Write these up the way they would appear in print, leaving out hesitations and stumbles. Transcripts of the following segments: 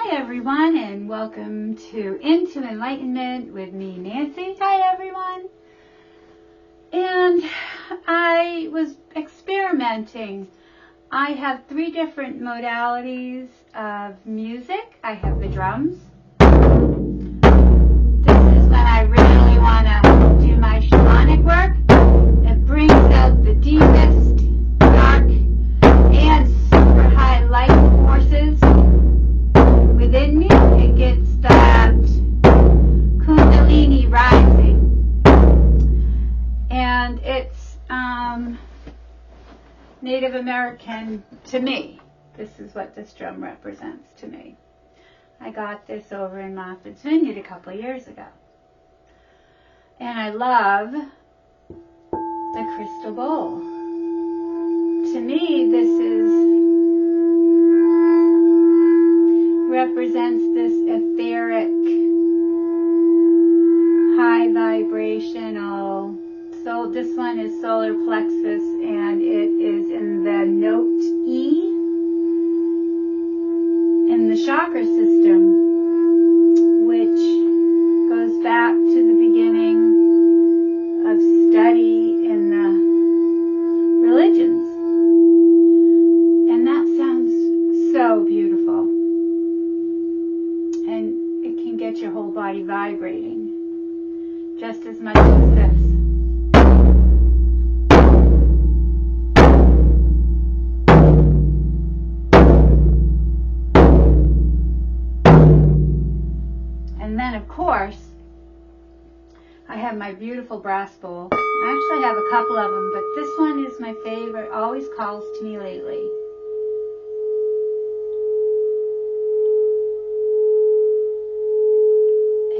Hi everyone, and welcome to Into Enlightenment with me, Nancy. Hi everyone. And I was experimenting. I have 3 different modalities of music. I have the drums. This is when I really want to do my shamanic work. It brings out the deepest, dark, and super high light forces within me. It gets that Kundalini rising. And it's Native American to me. This is what this drum represents to me. I got this over in Martha's Vineyard a couple of years ago. And I love the crystal bowl. To me, this represents this etheric, high vibrational. So this one is solar plexus, and it is in the note E in the chakra system, which goes back to the beginning of study in the religions. And that sounds so beautiful. And it can get your whole body vibrating just as much as this. And then, of course, I have my beautiful brass bowl. I actually have a couple of them, but this one is my favorite. Always calls to me lately.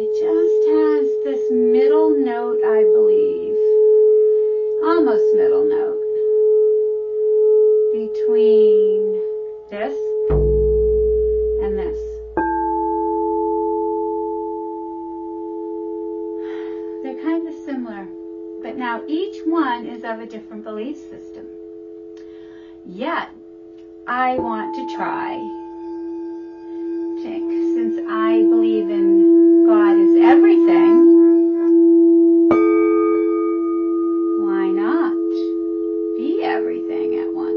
It just has this middle note, I believe. Almost middle note. Between this and this. They're kind of similar, but now each one is of a different belief system. Yet, I want to try, since I believe in God is everything, why not be everything at once?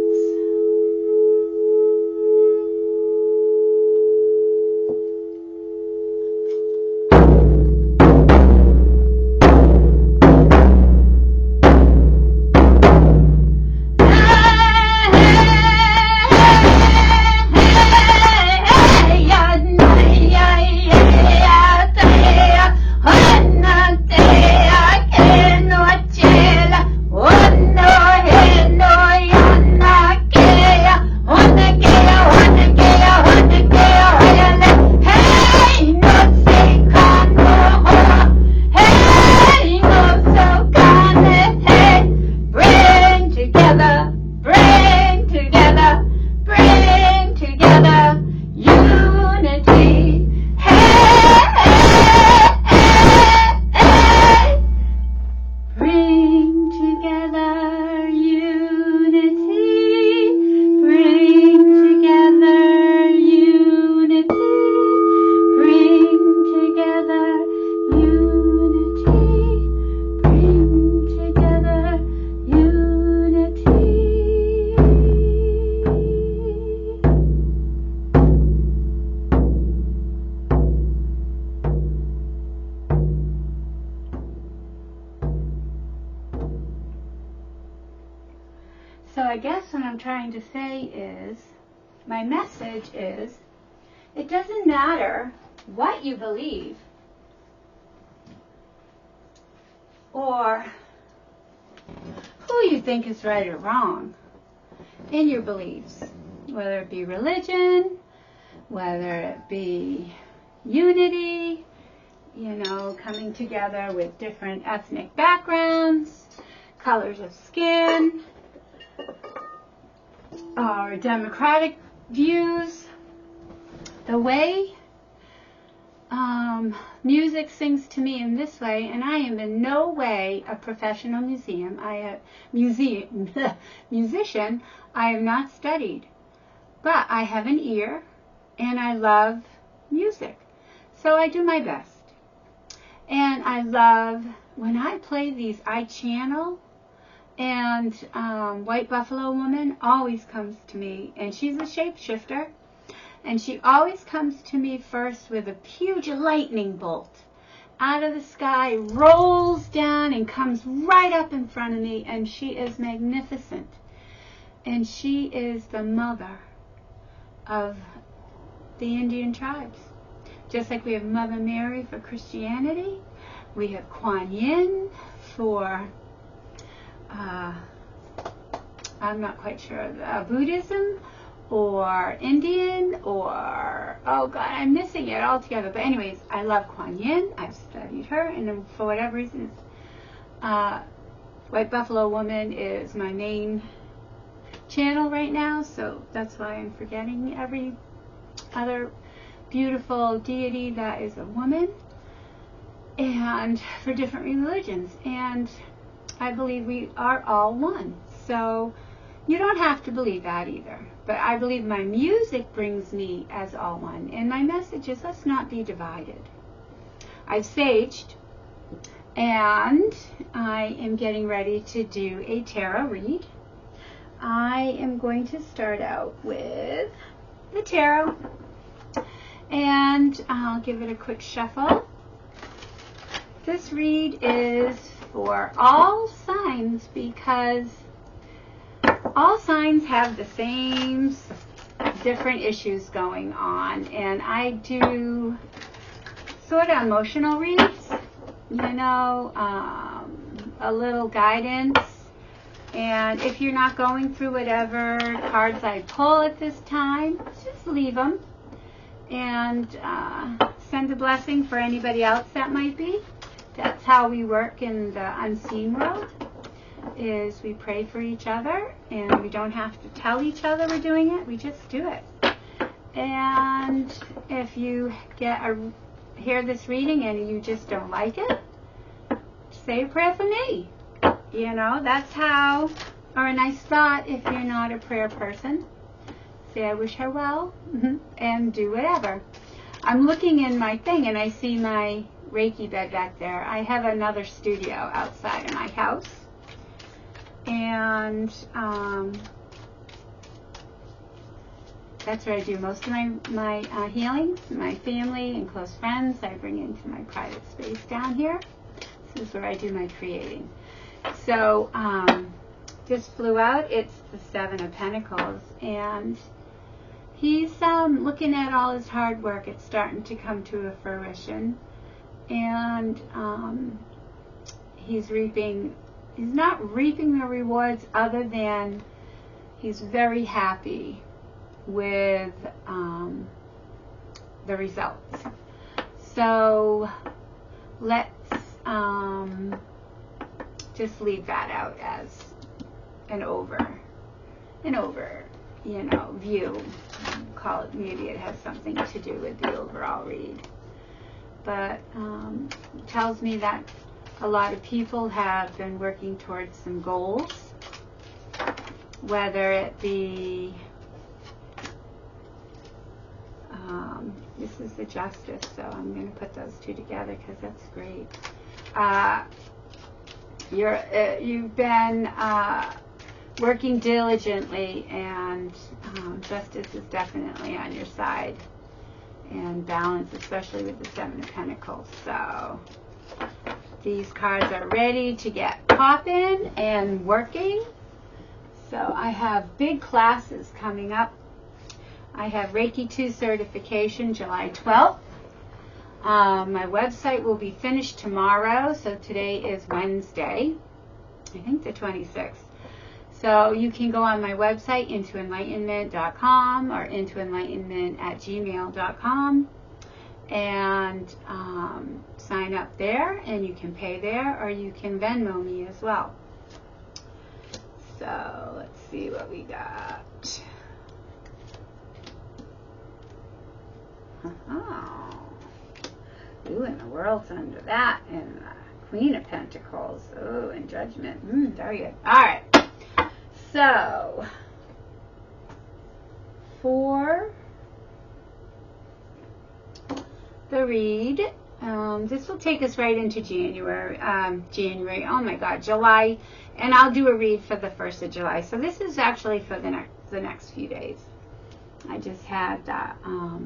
So I guess what I'm trying to say is, my message is, it doesn't matter what you believe or who you think is right or wrong in your beliefs, whether it be religion, whether it be unity, coming together with different ethnic backgrounds, colors of skin, or democratic views. The way music sings to me in this way, and I am in no way a professional musician. I have not studied, but I have an ear, and I love music. So I do my best. And I love, when I play these, I channel, and White Buffalo Woman always comes to me, and she's a shapeshifter, and she always comes to me first with a huge lightning bolt out of the sky, rolls down and comes right up in front of me, and she is magnificent. And she is the mother of the Indian tribes. Just like we have Mother Mary for Christianity, we have Kuan Yin for, I'm not quite sure, Buddhism, or Indian, or, oh God, I'm missing it altogether. But anyways, I love Kuan Yin. I've studied her, and for whatever reason, White Buffalo Woman is my main channel right now, so that's why I'm forgetting every other beautiful deity that is a woman, and for different religions. And I believe we are all one. So you don't have to believe that either. But I believe my music brings me as all one. And my message is, let's not be divided. I've saged, and I am getting ready to do a tarot read. I am going to start out with the tarot, and I'll give it a quick shuffle. This read is for all signs, because all signs have the same different issues going on, and I do sort of emotional reads, you know, a little guidance. And if you're not going through whatever cards I pull at this time, just leave them and send a blessing for anybody else that might be. That's how we work in the unseen world, is we pray for each other, and we don't have to tell each other we're doing it. We just do it. And if you hear this reading and you just don't like it, say a prayer for me. You know, that's how, or a nice thought if you're not a prayer person. Say, I wish her well, and do whatever. I'm looking in my thing, and I see my Reiki bed back there. I have another studio outside of my house, and that's where I do most of my healings. My family and close friends I bring into my private space down here. This is where I do my creating. So, this flew out. It's the Seven of Pentacles, and he's looking at all his hard work. It's starting to come to a fruition, and he's not reaping the rewards, other than he's very happy with the results. So let's just leave that out as an over, you know, view. Call it, maybe it has something to do with the overall read. But it tells me that a lot of people have been working towards some goals, whether it be, this is the Justice, so I'm going to put those two together because that's great. You've been working diligently, and justice is definitely on your side, and balance, especially with the Seven of Pentacles. So these cards are ready to get popping and working. So I have big classes coming up. I have Reiki 2 certification July 12th. My website will be finished tomorrow, so today is Wednesday, I think the 26th. So you can go on my website, intoenlightenment.com, or intoenlightenment@gmail.com, and sign up there, and you can pay there, or you can Venmo me as well. So let's see what we got. Oh. Ooh, and the World's under that, and the Queen of Pentacles. Oh, and Judgment. Very good. All right. So, for the read. This will take us right into January. Oh my God, July, and I'll do a read for the 1st of July. So this is actually for the next few days. I just had that. Oh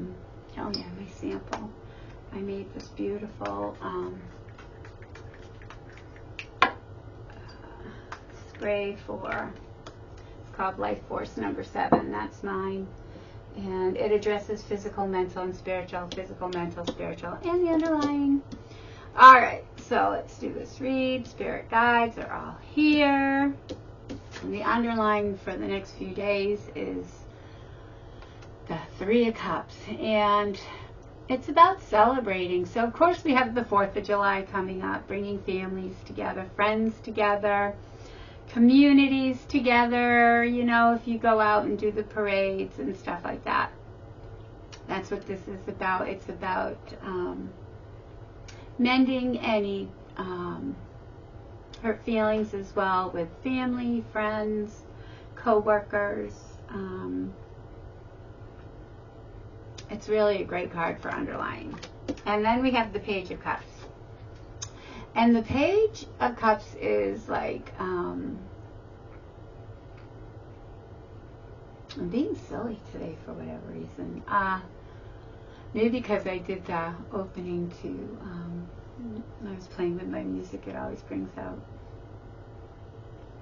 yeah, my sample. I made this beautiful spray for. It's called Life Force number 7. That's mine. And it addresses physical, mental, and spiritual. Physical, mental, spiritual, and the underlying. All right, so let's do this read. Spirit guides are all here. And the underlying for the next few days is the 3 of Cups. And it's about celebrating. So, of course, we have the 4th of July coming up, bringing families together, friends together, communities together, you know, if you go out and do the parades and stuff like that. That's what this is about. It's about mending any hurt feelings as well with family, friends, co-workers. It's really a great card for underlying. And then we have the Page of Cups. And the Page of Cups is like, I'm being silly today for whatever reason. Maybe because I did the opening to, I was playing with my music, it always brings out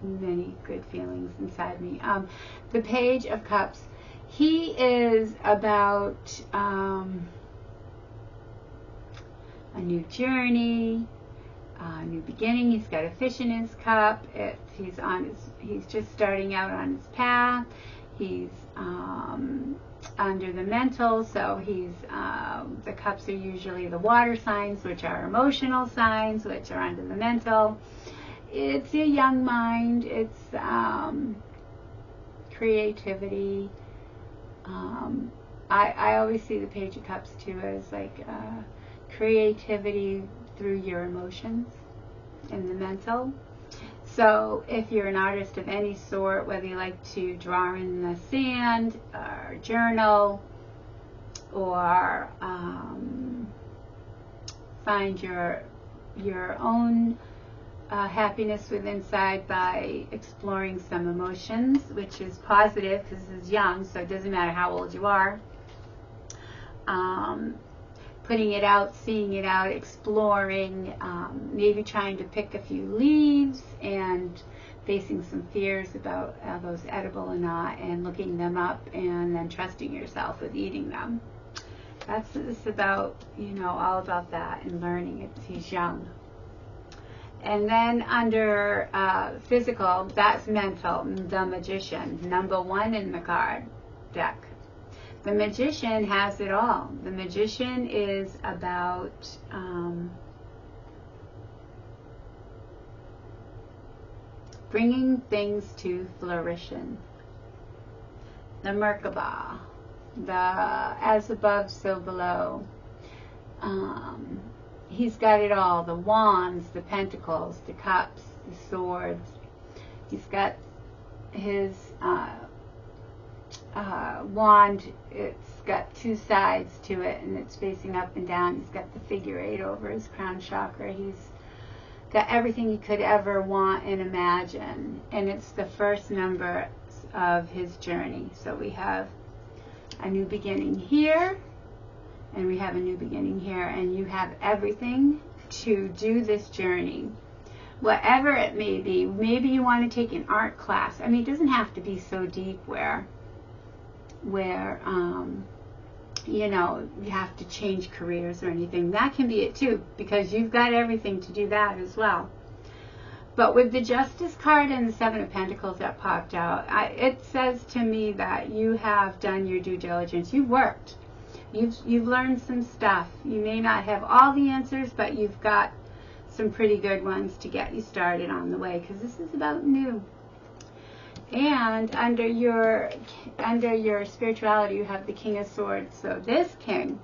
many good feelings inside me. The Page of Cups, he is about a new journey, a new beginning. He's got a fish in his cup. He's just starting out on his path. He's under the mental, so the cups are usually the water signs, which are emotional signs, which are under the mental. It's a young mind. It's creativity. I always see the Page of Cups too as like creativity through your emotions in the mental. So if you're an artist of any sort, whether you like to draw in the sand or journal or find your own happiness within inside by exploring some emotions, which is positive because this is young, so it doesn't matter how old you are. Putting it out, seeing it out, exploring, maybe trying to pick a few leaves and facing some fears about are those edible or not, and looking them up and then trusting yourself with eating them. That's what it's about, you know, all about that and learning. He's young. And then under physical, that's mental, the Magician, number 1 in the card deck. The Magician has it all. The Magician is about bringing things to fruition. The Merkaba, the as above, so below. He's got it all. The wands, the pentacles, the cups, the swords. He's got his wand. It's got 2 sides to it, and it's facing up and down. He's got the figure 8 over his crown chakra. He's got everything he could ever want and imagine, and it's the first number of his journey. So we have a new beginning here, and we have a new beginning here, and you have everything to do this journey, whatever it may be. Maybe you want to take an art class. I mean, it doesn't have to be so deep where you know, you have to change careers or anything. That can be it too, because you've got everything to do that as well. But with the Justice card and the 7 of Pentacles that popped out, it says to me that you have done your due diligence. You've worked. You've learned some stuff. You may not have all the answers, but you've got some pretty good ones to get you started on the way, because this is about new. And under your spirituality, you have the King of Swords. So this king,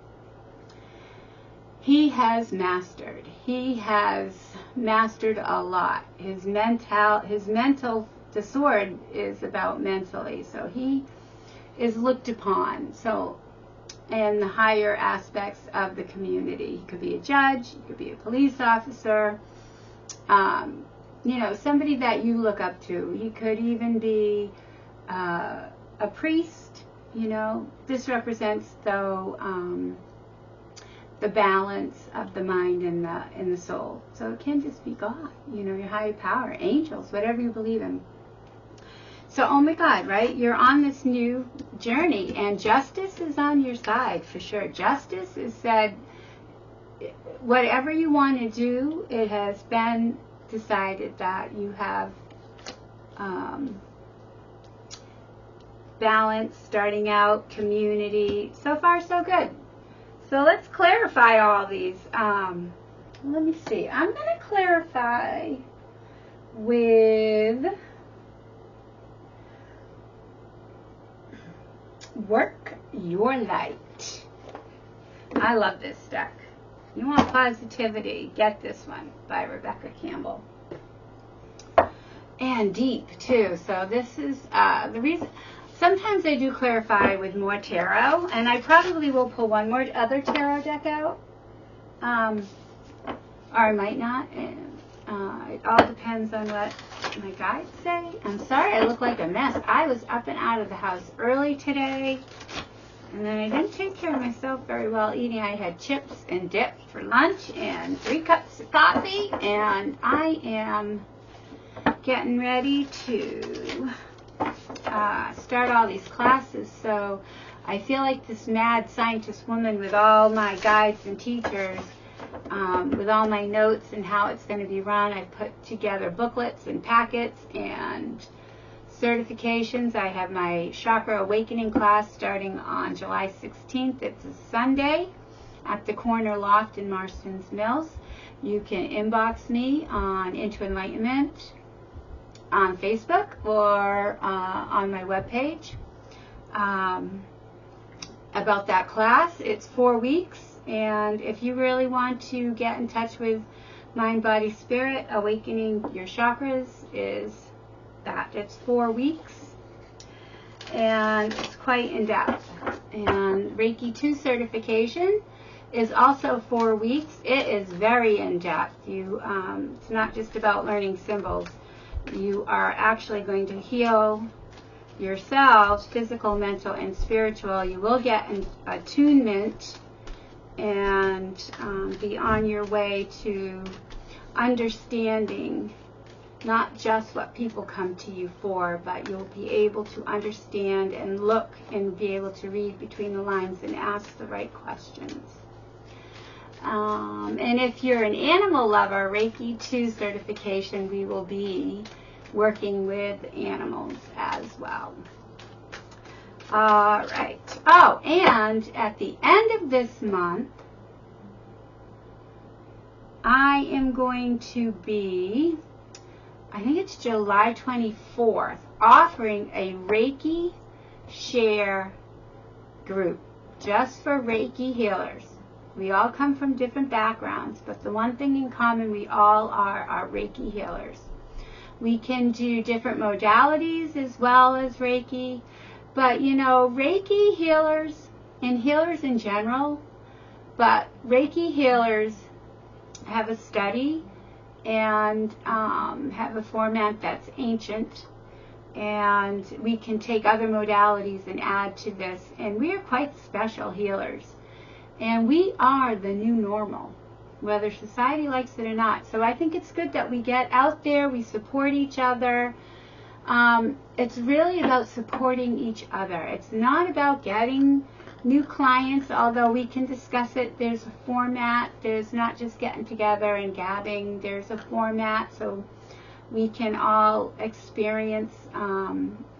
he has mastered. He has mastered a lot. His mental, the sword is about mentally. So he is looked upon. So in the higher aspects of the community. You could be a judge, you could be a police officer, you know, somebody that you look up to. You could even be a priest, you know. This represents, though, the balance of the mind and the soul. So it can just be God, you know, your higher power, angels, whatever you believe in. So, oh my God, right? You're on this new journey, and justice is on your side for sure. Justice is said, whatever you want to do, it has been decided that you have balance, starting out, community. So far, so good. So let's clarify all these. Let me see. I'm going to clarify with Work Your Light. I love this deck. You want positivity, get this one by Rebecca Campbell. And deep, too. So this is the reason. Sometimes I do clarify with more tarot, and I probably will pull one more other tarot deck out. Or I might not. It all depends on what my guides say. I'm sorry I look like a mess. I was up and out of the house early today, and then I didn't take care of myself very well eating. I had chips and dip for lunch and 3 cups of coffee, and I am getting ready to start all these classes. So I feel like this mad scientist woman with all my guides and teachers, with all my notes and how it's going to be run. I put together booklets and packets and certifications. I have my Chakra Awakening class starting on July 16th. It's a Sunday at the Corner Loft in Marston's Mills. You can inbox me on Into Enlightenment on Facebook or on my webpage about that class. It's 4 weeks. And if you really want to get in touch with Mind, Body, Spirit, Awakening Your Chakras is that. It's 4 weeks. And it's quite in-depth. And Reiki 2 certification is also 4 weeks. It is very in-depth. It's not just about learning symbols. You are actually going to heal yourselves, physical, mental, and spiritual. You will get an attunement and be on your way to understanding not just what people come to you for, but you'll be able to understand and look and be able to read between the lines and ask the right questions. And if you're an animal lover, Reiki 2 certification, we will be working with animals as well. All right. Oh, and at the end of this month, I am going to be, I think it's July 24th, offering a Reiki Share group just for Reiki healers. We all come from different backgrounds, but the one thing in common, we all are Reiki healers. We can do different modalities as well as Reiki. But, you know, Reiki healers and healers in general, but Reiki healers have a study and have a format that's ancient. And we can take other modalities and add to this. And we are quite special healers. And we are the new normal, whether society likes it or not. So I think it's good that we get out there, we support each other. It's really about supporting each other. It's not about getting new clients, although we can discuss it. There's a format. There's not just getting together and gabbing. There's a format so we can all experience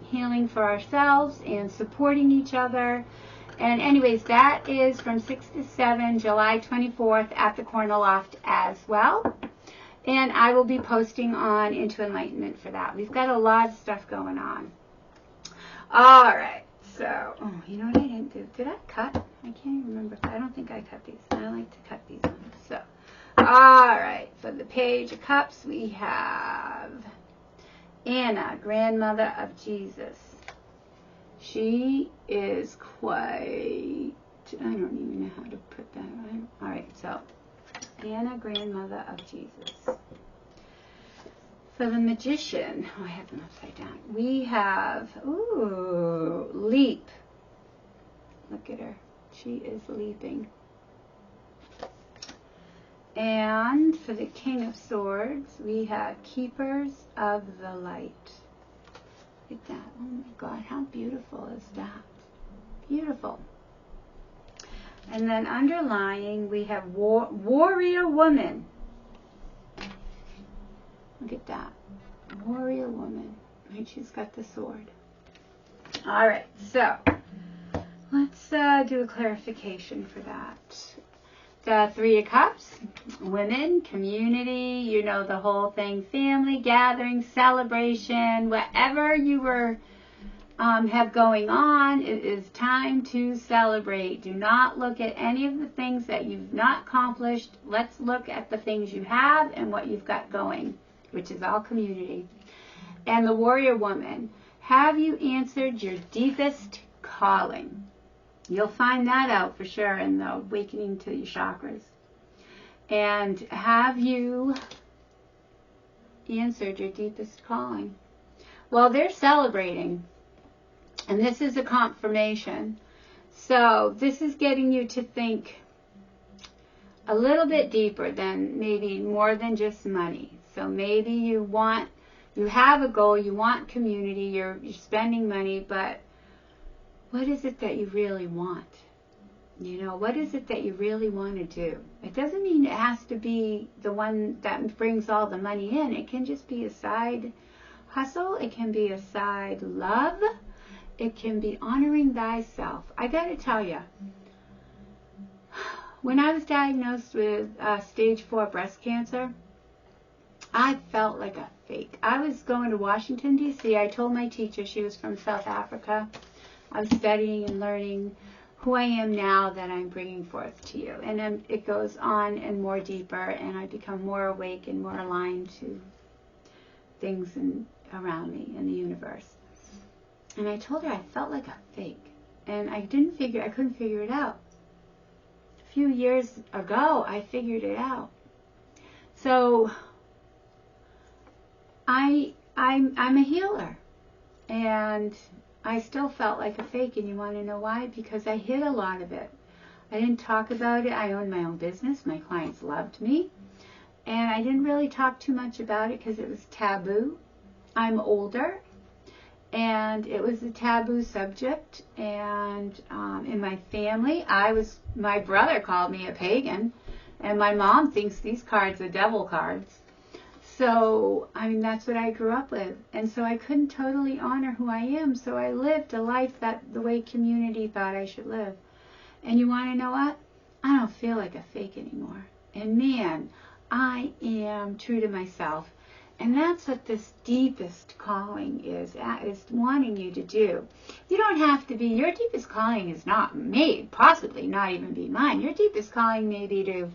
healing for ourselves and supporting each other. And anyways, that is from 6 to 7, July 24th at the Corner Loft as well. And I will be posting on Into Enlightenment for that. We've got a lot of stuff going on. All right. So, oh, you know what I didn't do? Did I cut? I can't even remember. I don't think I cut these. I like to cut these ones. So, all right. For the Page of Cups, we have Anna, grandmother of Jesus. She is quite I don't even know how to put that. All right, so Anna, grandmother of Jesus. So the magician, I have them upside down. We have, leap. Look at her. She is leaping. And for the King of Swords, we have keepers of the light. Look at that. Oh my God, how beautiful is that? Beautiful. And then underlying, we have warrior woman. Look at that. Warrior woman. Right, she's got the sword. All right, so let's do a clarification for that. The Three of Cups, women, community, you know, the whole thing, family, gathering, celebration, whatever you were have going on, it is time to celebrate. Do not look at any of the things that you've not accomplished. Let's look at the things you have and what you've got going, which is all community. And the warrior woman, have you answered your deepest calling? You'll find that out for sure in the awakening to your chakras. And have you answered your deepest calling? Well, they're celebrating. And this is a confirmation. So this is getting you to think a little bit deeper than maybe more than just money. So maybe you have a goal, you want community, you're spending money, but what is it that you really want? You know, what is it that you really want to do? It doesn't mean it has to be the one that brings all the money in. It can just be a side hustle. It can be a side love. It can be honoring thyself. I got to tell you, when I was diagnosed with stage 4 breast cancer, I felt like a fake. I was going to Washington, D.C. I told my teacher, she was from South Africa, I was studying and learning who I am now that I'm bringing forth to you. And then it goes on and more deeper, and I become more awake and more aligned to things around me in the universe. And I told her I felt like a fake. And I couldn't figure it out. A few years ago, I figured it out. So I'm a healer. And I still felt like a fake. And you want to know why? Because I hid a lot of it. I didn't talk about it. I owned my own business. My clients loved me. And I didn't really talk too much about it because it was taboo. I'm older. And it was a taboo subject, and in my family, my brother called me a pagan, and my mom thinks these cards are devil cards. So, I mean, that's what I grew up with, and so I couldn't totally honor who I am, so I lived a life the way community thought I should live. And you want to know what? I don't feel like a fake anymore, and man, I am true to myself. And that's what this deepest calling is wanting you to do. You don't have to be, your deepest calling is not me, possibly not even be mine. Your deepest calling may be to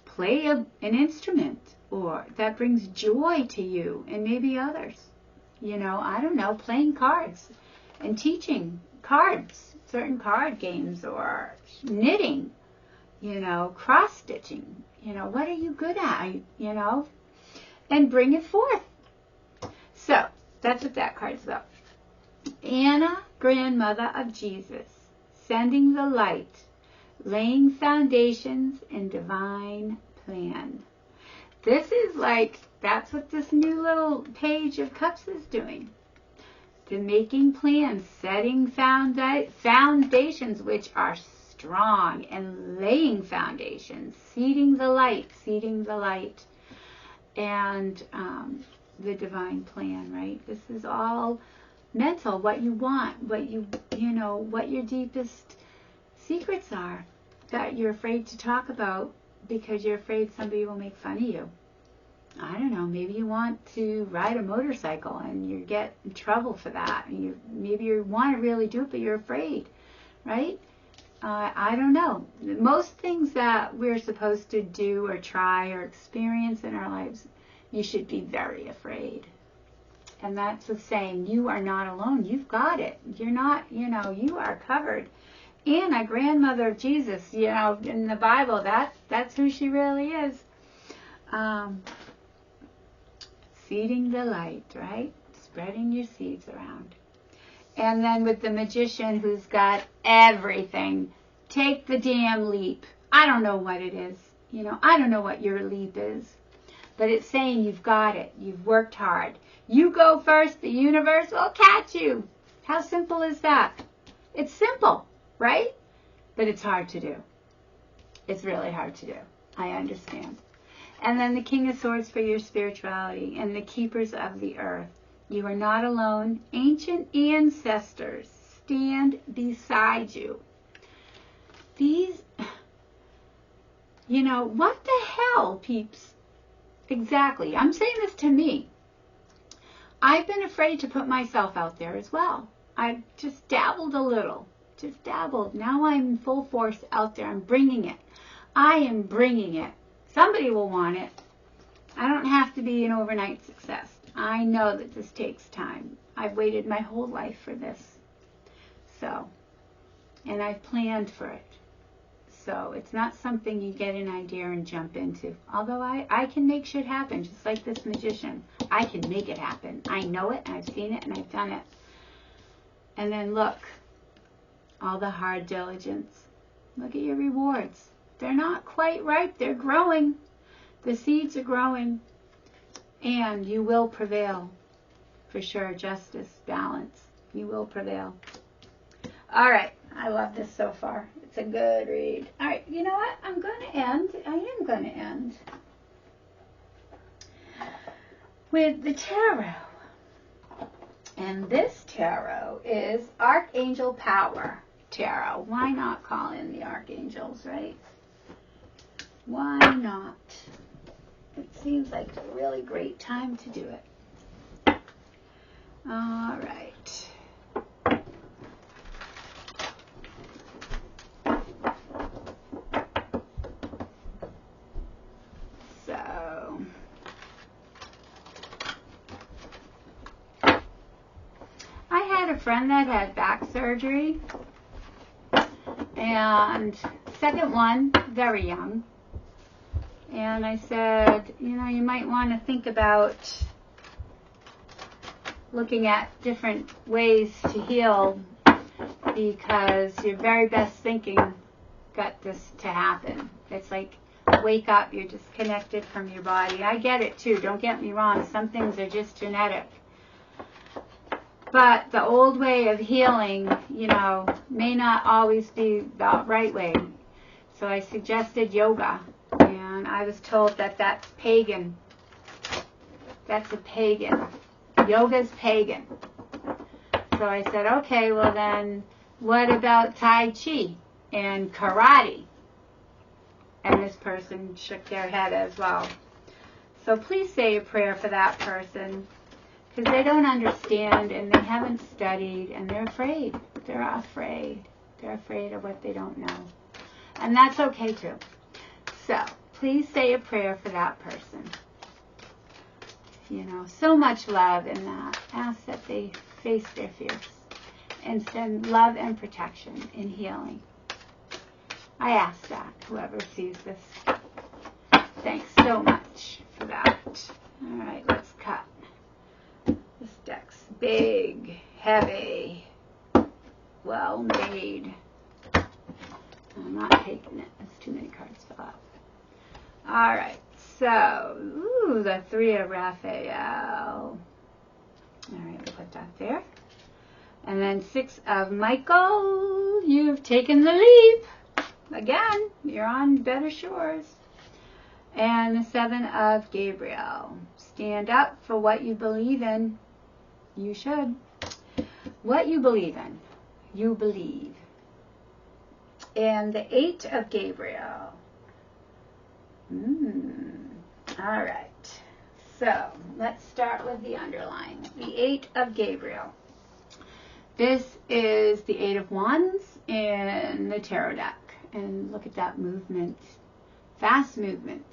play an instrument, or that brings joy to you and maybe others. You know, I don't know, playing cards and teaching cards, certain card games, or knitting, you know, cross-stitching. You know, what are you good at, you know? And bring it forth. So, that's what that card's about. Anna, grandmother of Jesus, sending the light, laying foundations in divine plan. This is like, that's what this new little page of cups is doing. To making plans, setting foundations which are strong, and laying foundations, seeding the light, and the divine plan, right? This is all mental, what you want, what what your deepest secrets are that you're afraid to talk about because you're afraid somebody will make fun of you. I don't know, maybe you want to ride a motorcycle and you get in trouble for that. Maybe you want to really do it, but you're afraid, right? I don't know. Most things that we're supposed to do or try or experience in our lives, you should be very afraid. And that's the saying, you are not alone. You've got it. You're not, you are covered. Anna, grandmother of Jesus, you know, in the Bible, that's who she really is. Seeding the light, right? Spreading your seeds around. And then with the magician who's got everything, take the damn leap. I don't know what it is. You know, I don't know what your leap is. But it's saying you've got it. You've worked hard. You go first, the universe will catch you. How simple is that? It's simple, right? But it's hard to do. It's really hard to do. I understand. And then the King of Swords for your spirituality and the keepers of the earth. You are not alone. Ancient ancestors stand beside you. These, you know, what the hell, peeps? Exactly. I'm saying this to me. I've been afraid to put myself out there as well. I've just dabbled a little. Just dabbled. Now I'm in full force out there. I'm bringing it. I am bringing it. Somebody will want it. I don't have to be an overnight success. I know that this takes time. I've waited my whole life for this. So, and I've planned for it. So it's not something you get an idea and jump into. Although I can make shit happen, just like this magician. I can make it happen. I know it, and I've seen it, and I've done it. And then look, all the hard diligence. Look at your rewards. They're not quite ripe. They're growing. The seeds are growing. And you will prevail. For sure. Justice, balance. You will prevail. All right. I love this so far. It's a good read. All right. You know what? I'm going to end. I am going to end with the tarot. And this tarot is Archangel Power Tarot. Why not call in the archangels, right? Why not? It seems like a really great time to do it. All right. So, I had a friend that had back surgery, and second one, very young. And I said, you know, you might want to think about looking at different ways to heal, because your very best thinking got this to happen. It's like, wake up, you're disconnected from your body. I get it too, don't get me wrong. Some things are just genetic. But the old way of healing, you know, may not always be the right way. So I suggested yoga. And I was told that that's pagan. That's a pagan. Yoga's pagan. So I said, okay, well then, what about Tai Chi and karate? And this person shook their head as well. So please say a prayer for that person, because they don't understand and they haven't studied and they're afraid. They're afraid. They're afraid of what they don't know. And that's okay too. So, please say a prayer for that person. You know, so much love in that. Ask that they face their fears and send love and protection in healing. I ask that, whoever sees this. Thanks so much for that. All right, let's cut. This deck's big, heavy, well made. I'm not taking it. There's too many cards to fill out. All right, so, ooh, the Three of Raphael. All right, we'll put that there. And then Six of Michael. You've taken the leap. Again, you're on better shores. And the Seven of Gabriel. Stand up for what you believe in. You should. What you believe in, you believe. And the Eight of Gabriel. All right. So, let's start with the underline. The Eight of Gabriel. This is the Eight of Wands in the tarot deck. And look at that movement. Fast movement.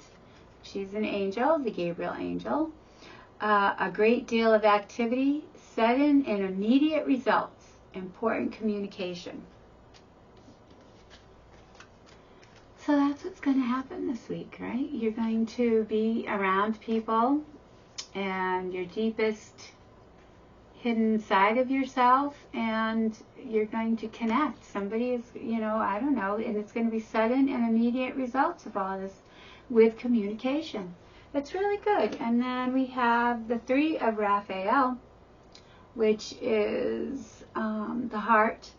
She's an angel, the Gabriel angel. A great deal of activity, sudden and immediate results. Important communication. that's what's going to happen this week, right? You're going to be around people and your deepest hidden side of yourself, and you're going to connect. Somebody is, I don't know, and it's going to be sudden and immediate results of all this with communication. It's really good. And then we have the 3 of Raphael, which is the heart,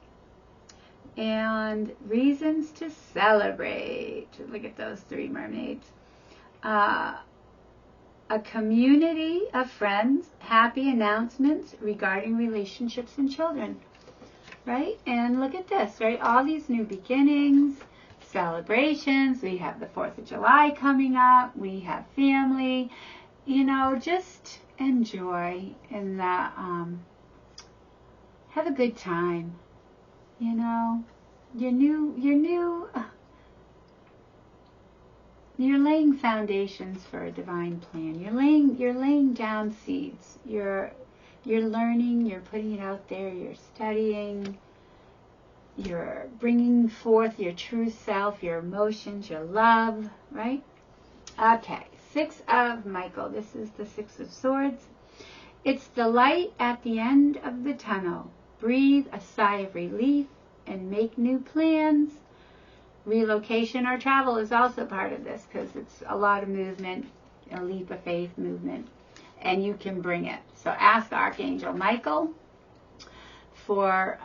and reasons to celebrate. Look at those 3 mermaids. A community of friends, happy announcements regarding relationships and children, right? And look at this, right? All these new beginnings, celebrations. We have the 4th of July coming up. We have family. Just enjoy and have a good time. You're laying foundations for a divine plan. You're laying down seeds. You're learning, you're putting it out there, you're studying, you're bringing forth your true self, your emotions, your love, right? Okay, 6 of Michael. This is the 6 of Swords. It's the light at the end of the tunnel. Breathe a sigh of relief and make new plans. Relocation or travel is also part of this because it's a lot of movement, a leap of faith movement, and you can bring it. So ask Archangel Michael for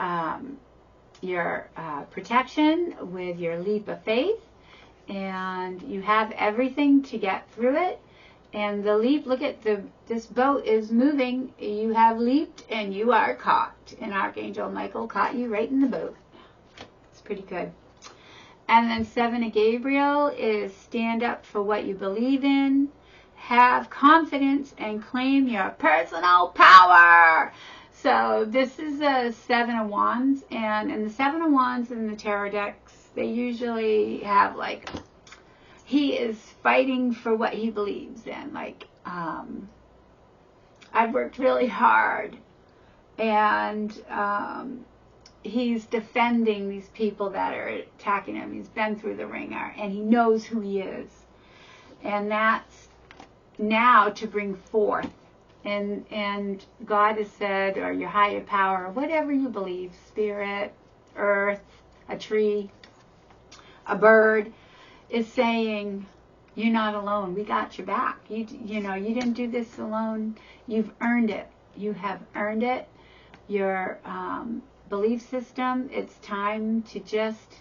your protection with your leap of faith, and you have everything to get through it. And the leap, look at this boat is moving. You have leaped and you are caught. And Archangel Michael caught you right in the boat. It's pretty good. And then 7 of Gabriel is stand up for what you believe in, have confidence, and claim your personal power. So this is a 7 of Wands, and in the 7 of Wands in the tarot decks, they usually have he is fighting for what he believes in. I've worked really hard, and he's defending these people that are attacking him. He's been through the ringer, and he knows who he is. And that's now to bring forth. And God has said, or your higher power, or whatever you believe, spirit, earth, a tree, a bird, is saying, you're not alone. We got your back. You didn't do this alone. You've earned it. You have earned it. Your belief system, it's time to just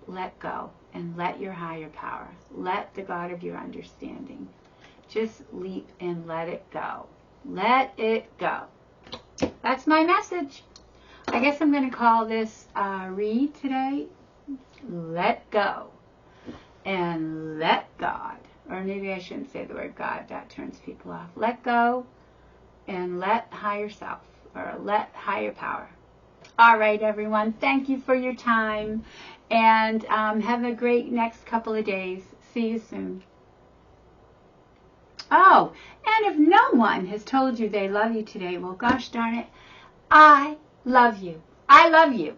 let go and let your higher power, let the God of your understanding, just leap and let it go. Let it go. That's my message. I guess I'm going to call this read today, let go and let God, or maybe I shouldn't say the word God, that turns people off. Let go and let higher self, or let higher power. All right, everyone. Thank you for your time, and have a great next couple of days. See you soon. Oh, and if no one has told you they love you today, well, gosh darn it, I love you. I love you.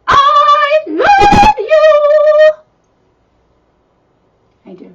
I love you. I do.